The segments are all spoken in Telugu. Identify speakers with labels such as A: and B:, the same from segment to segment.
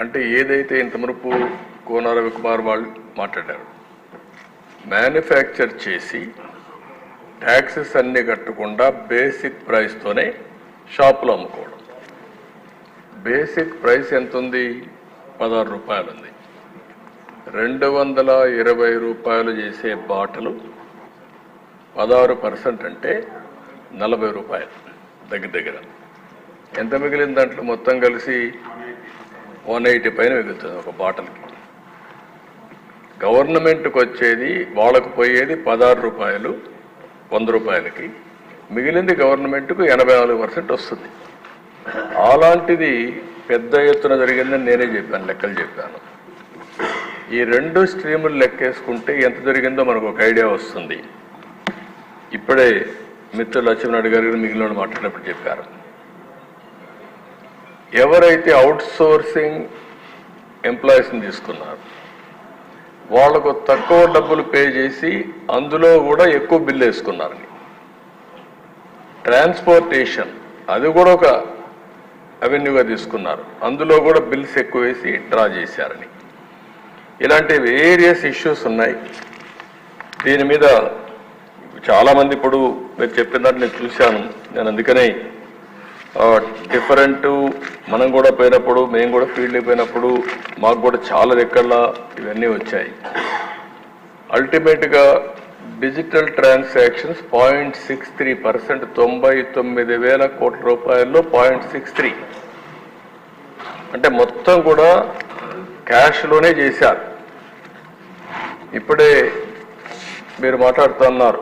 A: అంటే ఏదైతే ఇంతవరకు కోన రవికుమార్ వాళ్ళు మాట్లాడారు, మ్యానుఫ్యాక్చర్ చేసి ట్యాక్సెస్ అన్నీ కట్టకుండా బేసిక్ ప్రైస్తోనే షాపులో అమ్ముకోవడం. బేసిక్ ప్రైస్ ఎంత ఉంది? 16 రూపాయలు ఉంది. 220 రూపాయలు చేసే బాటలు 16% అంటే 40 రూపాయలు దగ్గర. ఎంత మిగిలిన దాంట్లో మొత్తం కలిసి 180 పైన మిగులుతుంది ఒక బాటల్కి. గవర్నమెంట్కి వచ్చేది, వాళ్ళకు పోయేది 16 రూపాయలు 100 రూపాయలకి, మిగిలింది గవర్నమెంట్కు 84% వస్తుంది. అలాంటిది పెద్ద ఎత్తున జరిగిందని నేనే చెప్పాను, లెక్కలు చెప్పాను. ఈ 2 స్ట్రీములు లెక్కేసుకుంటే ఎంత జరిగిందో మనకు ఒక ఐడియా వస్తుంది. ఇప్పుడే మిత్రులు లక్ష్మీనాయుడు గారు మిగిలిన మాట్లాడినప్పుడు చెప్పారు, ఎవరైతే అవుట్ సోర్సింగ్ ఎంప్లాయీస్ని తీసుకున్నారు వాళ్లకు తక్కువ డబ్బులు పే చేసి అందులో కూడా ఎక్కువ బిల్లు వేసుకున్నారని. ట్రాన్స్పోర్టేషన్ అది కూడా ఒక అవెన్యూగా తీసుకున్నారు, అందులో కూడా బిల్స్ ఎక్కువ వేసి డ్రా చేశారని. ఇలాంటి వేరియస్ ఇష్యూస్ ఉన్నాయి. దీని మీద చాలామంది ఇప్పుడు మీరు చెప్పిన దాంట్లో నేను చూశాను. నేను అందుకనే డిఫరెంట్ మనం కూడా పోయినప్పుడు, మేము కూడా ఫీల్డ్కి పోయినప్పుడు మాకు కూడా చాలా రెక్కల ఇవన్నీ వచ్చాయి. అల్టిమేట్గా డిజిటల్ ట్రాన్సాక్షన్స్ 0.63%, 99,000 కోట్ల రూపాయల్లో 0.63 అంటే మొత్తం కూడా క్యాష్లోనే చేశారు. ఇప్పుడే మీరు మాట్లాడుతున్నారు,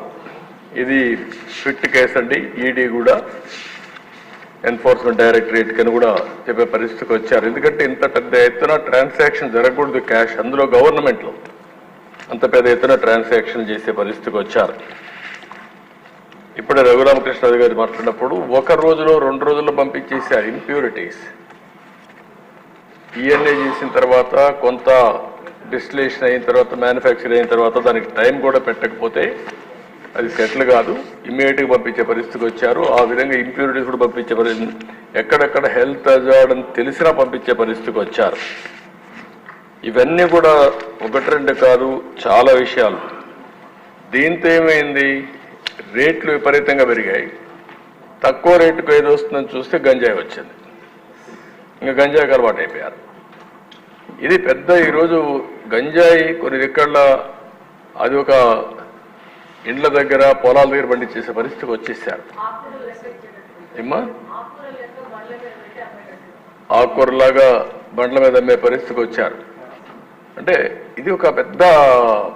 A: ఇది ఫిట్ కేసు అండి. ఈడీ కూడా ఎన్ఫోర్స్మెంట్ డైరెక్టరేట్ కని కూడా చెప్పే పరిస్థితికి వచ్చారు. ఎందుకంటే ఇంత పెద్ద ఎత్తున ట్రాన్సాక్షన్ జరగకూడదు క్యాష్, అందులో గవర్నమెంట్లో అంత పెద్ద ఎత్తున ట్రాన్సాక్షన్ చేసే పరిస్థితికి వచ్చారు. ఇప్పుడే రఘురామకృష్ణ గారు మాట్లాడినప్పుడు 1 రోజులో 2 రోజుల్లో పంపించేశారు ఇంప్యూరిటీస్. ఈఎన్ఏ చేసిన తర్వాత, కొంత డిస్టిలేషన్ అయిన తర్వాత, మ్యానుఫ్యాక్చర్ అయిన తర్వాత దానికి టైం కూడా పెట్టకపోతే అది సెటిల్ కాదు, ఇమ్మీడియట్గా పంపించే పరిస్థితికి వచ్చారు. ఆ విధంగా ఇంప్యూరిటీస్ కూడా పంపించే పరిస్థితి, ఎక్కడెక్కడ హెల్త్ హజార్డ్ అని తెలిసినా పంపించే పరిస్థితికి వచ్చారు. ఇవన్నీ కూడా 1-2 కాదు, చాలా విషయాలు. దీంతో ఏమైంది, రేట్లు విపరీతంగా పెరిగాయి. తక్కువ రేటుకు ఏది వస్తుందని చూస్తే గంజాయి వచ్చింది. ఇంకా గంజాయికి అలవాటు అయిపోయారు. ఇది పెద్ద ఈరోజు గంజాయి కొన్ని దిక్కల్లో అది ఒక ఇండ్ల దగ్గర, పొలాల దగ్గర పండించేసే పరిస్థితికి వచ్చేసారు. ఏమ్మా, ఆకుకూరలాగా బండ్ల మీద అమ్మే పరిస్థితికి వచ్చారు. అంటే ఇది ఒక పెద్ద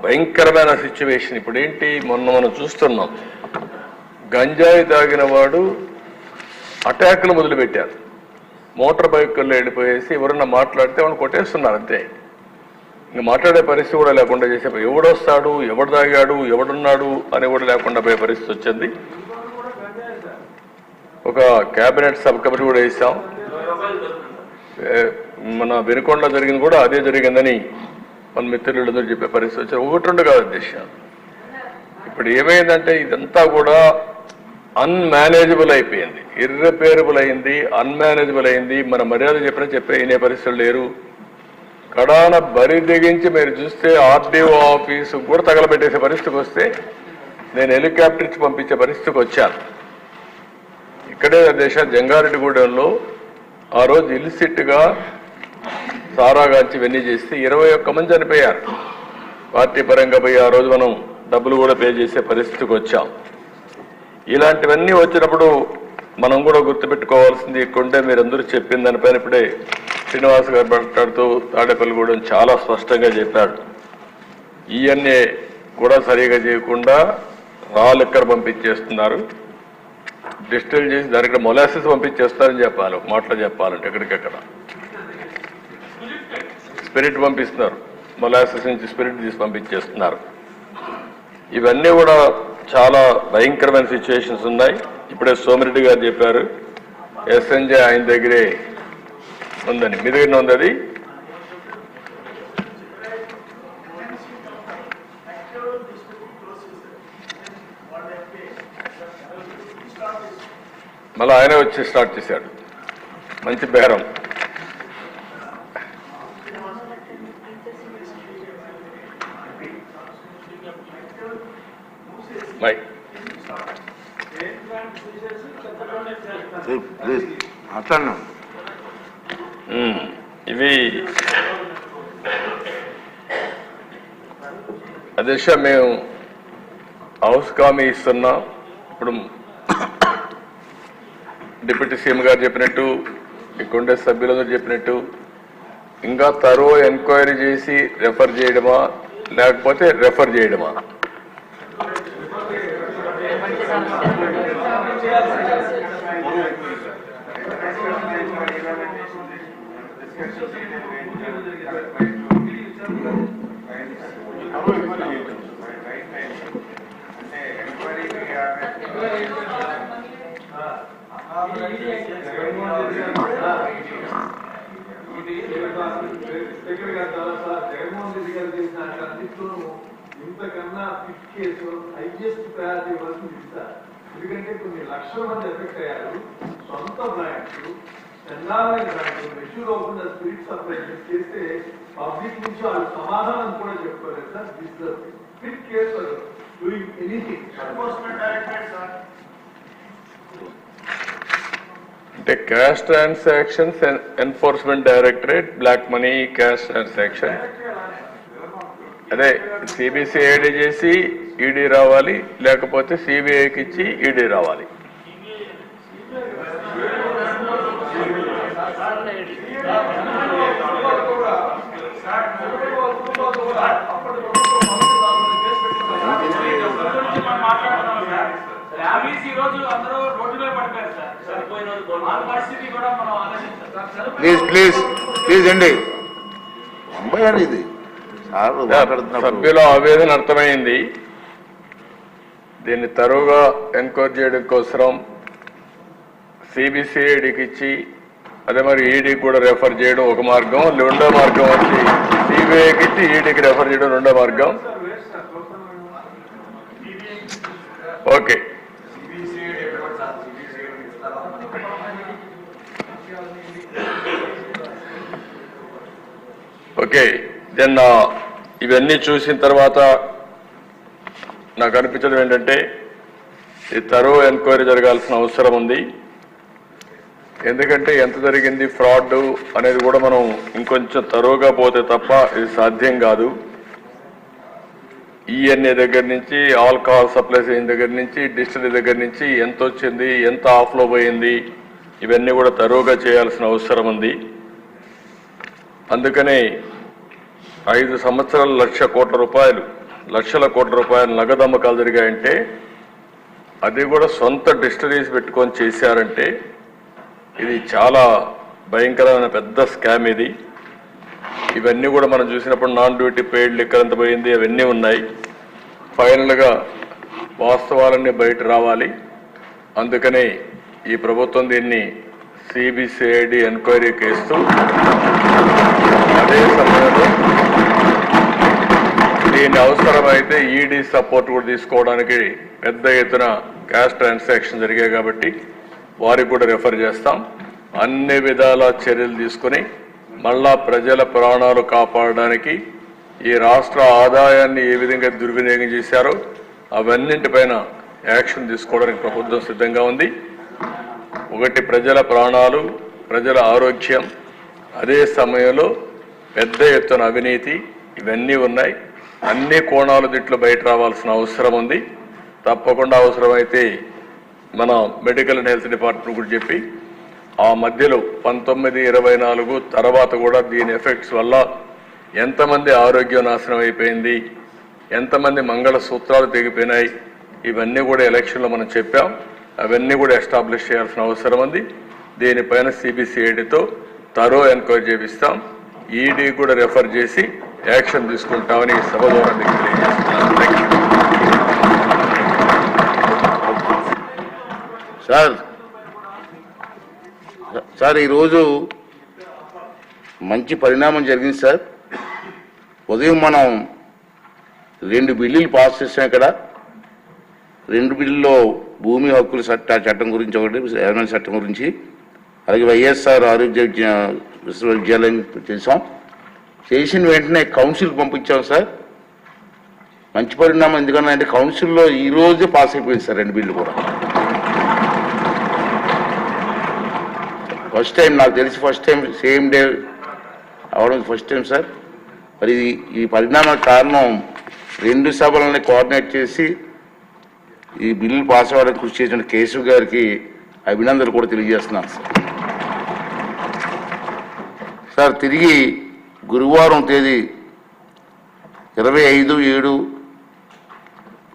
A: భయంకరమైన సిచ్యువేషన్. ఇప్పుడు ఏంటి, మొన్న మనం చూస్తున్నాం, గంజాయి తాగిన వాడు అటాక్లు మొదలుపెట్టారు. మోటార్ బైకుల్లో వెళ్ళిపోయేసి ఎవరన్నా మాట్లాడితే వాళ్ళు కొట్టేస్తున్నారు అంతే. ఇంకా మాట్లాడే పరిస్థితి కూడా లేకుండా చేసే, ఎవడొస్తాడు, ఎవడు తాగాడు, ఎవడున్నాడు అని కూడా లేకుండా పోయే పరిస్థితి వచ్చింది. ఒక క్యాబినెట్ సబ్ కమిటీ కూడా వేసాం. మన వెనుకొండలో జరిగింది కూడా అదే జరిగిందని మన మిత్రులందరూ చెప్పే పరిస్థితి వచ్చారు. 1-2 కాదు అధ్యక్ష. ఇప్పుడు ఏమైందంటే ఇదంతా కూడా అన్మేనేజబుల్ అయిపోయింది, ఇర్రిపేరబుల్ అయింది, అన్మేనేజబుల్ అయింది. మన మర్యాద చెప్పే వినే పరిస్థితులు లేరు. కడాన బరి దిగించి మీరు చూస్తే ఆర్డీఓ ఆఫీసు కూడా తగలబెట్టేసే పరిస్థితికి వస్తే నేను హెలికాప్టర్ ఇచ్చి పంపించే పరిస్థితికి వచ్చాను. ఇక్కడే దేశ జంగారెడ్డిగూడెంలో ఆ రోజు ఇల్సిట్గా సారాగాంచి ఇవన్నీ చేస్తే 21 మంది చనిపోయారు. పార్టీ పరంగా పోయి ఆ రోజు మనం డబ్బులు కూడా పే చేసే పరిస్థితికి వచ్చాం. ఇలాంటివన్నీ వచ్చినప్పుడు మనం కూడా గుర్తుపెట్టుకోవాల్సింది ఇక్కడుంటే మీరందరూ చెప్పిన దానిపైన ఇప్పుడే శ్రీనివాస్ గారు మాట్లాడుతూ తాడేపల్లిగూడెం చాలా స్పష్టంగా చెప్పాడు. ఈఎన్ఏ కూడా సరిగా చేయకుండా రా లెక్కర్ పంపించేస్తున్నారు, డిస్టిల్ చేసి దానికి మొలాసిస్ పంపించేస్తారని చెప్పాలి. మాటలు చెప్పాలంటే ఎక్కడికెక్కడ స్పిరిట్ పంపిస్తున్నారు, మొలాసిస్ నుంచి స్పిరిట్ తీసి పంపించేస్తున్నారు. ఇవన్నీ కూడా చాలా భయంకరమైన సిచ్యువేషన్స్ ఉన్నాయి. ఇప్పుడే సోమిరెడ్డి గారు చెప్పారు ఎస్ఎన్జే ఆయన దగ్గరే ఉందని. మీ దగ్గర ఉంది అది? మళ్ళీ ఆయన వచ్చి స్టార్ట్ చేశాడు. మంచి బేరం. మైక్ ఇవి అధ్యక్ష మేము హౌస్ కామీ ఇస్తున్నాం. ఇప్పుడు డిప్యూటీ సీఎం గారు చెప్పినట్టు ఇక్కడుండే సభ్యులందరూ చెప్పినట్టు ఇంకా తరో ఎంక్వైరీ చేసి రెఫర్ చేయడమా లేకపోతే రెఫర్ చేయడమా?
B: జగన్మోహన్ రెడ్డి గారు చేసిన అన్నింటిలోనూ ఇంతకన్నా ఫిట్ కేసు హైయెస్ట్ ప్రయారిటీ ఇవ్వాల్సింది ఇస్తారు. ఎందుకంటే కొన్ని లక్షల మంది ఎఫెక్ట్ అయ్యారు. సొంత బ్రాండ్స్ చందాలైన బ్రాండ్స్ మెచ్యూర్ అవ్వకుండా స్పిరిట్ సప్లై చేస్తే పబ్లిక్ నుంచి వాళ్ళు సమాధానం కూడా చెప్పుకోలేదు sir. This fit case doing anything enforcement directorate sir.
A: అంటే cash transactions enforcement directorate, black money cash transaction, అదే సిబిసిఐడి చేసి ఈడీ రావాలి, లేకపోతే సిబిఐకి ఇచ్చి ఈడీ రావాలి.
C: ప్లీజ్ అండి. ఇది
A: సభ్యుల ఆవేదన అర్థమైంది. దీన్ని తరువుగా ఎంక్వైరీ చేయడం కోసం సిబిసిఐడికి ఇచ్చి అదే మరి ఈడీకి కూడా రెఫర్ చేయడం ఒక మార్గం, రెండో మార్గం వచ్చి సిబిఐకి ఇచ్చి ఈడీకి రెఫర్ చేయడం రెండో మార్గం. Okay, okay. దెన్ ఇవన్నీ చూసిన తర్వాత నాకు అనిపించడం ఏంటంటే ఈ తరో ఎంక్వైరీ జరగాల్సిన అవసరం ఉంది. ఎందుకంటే ఎంత జరిగింది ఫ్రాడ్ అనేది కూడా మనం ఇంకొంచెం తరోగా పోతే తప్ప ఇది సాధ్యం కాదు. ఈఎన్ఏ దగ్గర నుంచి, ఆల్కహాల్ సప్లైస్ అయిన దగ్గర నుంచి, డిస్టిలరీ దగ్గర నుంచి ఎంత వచ్చింది, ఎంత ఆఫ్లో పోయింది, ఇవన్నీ కూడా తరోగా చేయాల్సిన అవసరం ఉంది. అందుకనే 5 సంవత్సరాలు లక్షల కోట్ల రూపాయలు నగదు అమ్మకాలు జరిగాయంటే అది కూడా సొంత డిస్టరీస్ పెట్టుకొని చేశారంటే ఇది చాలా భయంకరమైన పెద్ద స్కామ్ ఇది. ఇవన్నీ కూడా మనం చూసినప్పుడు నాన్ డ్యూటీ పెయిడ్ లిక్కర్ ఎంత పోయింది అవన్నీ ఉన్నాయి. ఫైనల్గా వాస్తవాలన్నీ బయట రావాలి. అందుకనే ఈ ప్రభుత్వం దీన్ని సిబిసిఐడి ఎంక్వైరీకి ఇస్తూ అదే సమయంలో దీని అవసరమైతే ఈడీ సపోర్ట్ కూడా తీసుకోవడానికి పెద్ద ఎత్తున క్యాష్ ట్రాన్సాక్షన్ జరిగాయి కాబట్టి వారికి కూడా రెఫర్ చేస్తాం. అన్ని విధాల చర్యలు తీసుకుని మళ్ళా ప్రజల ప్రాణాలు కాపాడడానికి ఈ రాష్ట్ర ఆదాయాన్ని ఏ విధంగా దుర్వినియోగం చేశారో అవన్నింటిపైన యాక్షన్ తీసుకోవడానికి ప్రభుత్వం సిద్ధంగా ఉంది. ఒకటి ప్రజల ప్రాణాలు, ప్రజల ఆరోగ్యం, అదే సమయంలో పెద్ద ఎత్తున అవినీతి, ఇవన్నీ ఉన్నాయి. అన్ని కోణాలు దీంట్లో బయట రావాల్సిన అవసరం ఉంది. తప్పకుండా అవసరమైతే మన మెడికల్ అండ్ హెల్త్ డిపార్ట్మెంట్ కూడా చెప్పి ఆ మధ్యలో 1924 తర్వాత కూడా దీని ఎఫెక్ట్స్ వల్ల ఎంతమంది ఆరోగ్యం నాశనం అయిపోయింది, ఎంతమంది మంగళసూత్రాలు తెగిపోయినాయి, ఇవన్నీ కూడా ఎలక్షన్లో మనం చెప్పాం. అవన్నీ కూడా ఎస్టాబ్లిష్ చేయాల్సిన అవసరం ఉంది. దీనిపైన సిబిసిఐడితో తరో ఎంక్వైరీ చేపిస్తాం. ఈడీ కూడా రెఫర్ చేసి యాక్షన్ తీసుకుంటామని సభ ద్వారా మీకు తెలియజేస్తున్నాను.
C: సార్ ఈరోజు మంచి పరిణామం జరిగింది సార్. ఉదయం మనం 2 బిల్లులు పాస్ చేసాం. ఇక్కడ 2 బిల్లుల్లో భూమి హక్కుల చట్టం గురించి ఒకటి, రెవెన్యూ చట్టం గురించి, అలాగే వైఎస్ఆర్ ఆరోగ్య విశ్వవిద్యాలయం చేసాం. చేసిన వెంటనే కౌన్సిల్కి పంపించాం సార్. మంచి పరిణామం. ఎందుకన్నా అంటే కౌన్సిల్లో ఈ రోజే పాస్ అయిపోయింది సార్ 2 బిల్లు కూడా. ఫస్ట్ టైం నాకు తెలిసి, ఫస్ట్ టైం సేమ్ డే అవడం ఫస్ట్ టైం సార్. మరి ఈ పరిణామానికి కారణం 2 సభలని కోఆర్డినేట్ చేసి ఈ బిల్లు పాస్ అవ్వడానికి కృషి చేసిన కేశవ్ గారికి అభినందనలు కూడా తెలియజేస్తున్నాను సార్. సార్ తిరిగి గురువారం తేదీ 25/7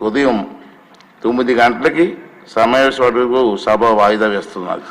C: ఉదయం 9 గంటలకి సమావేశ సభ వాయిదా వేస్తున్నారు.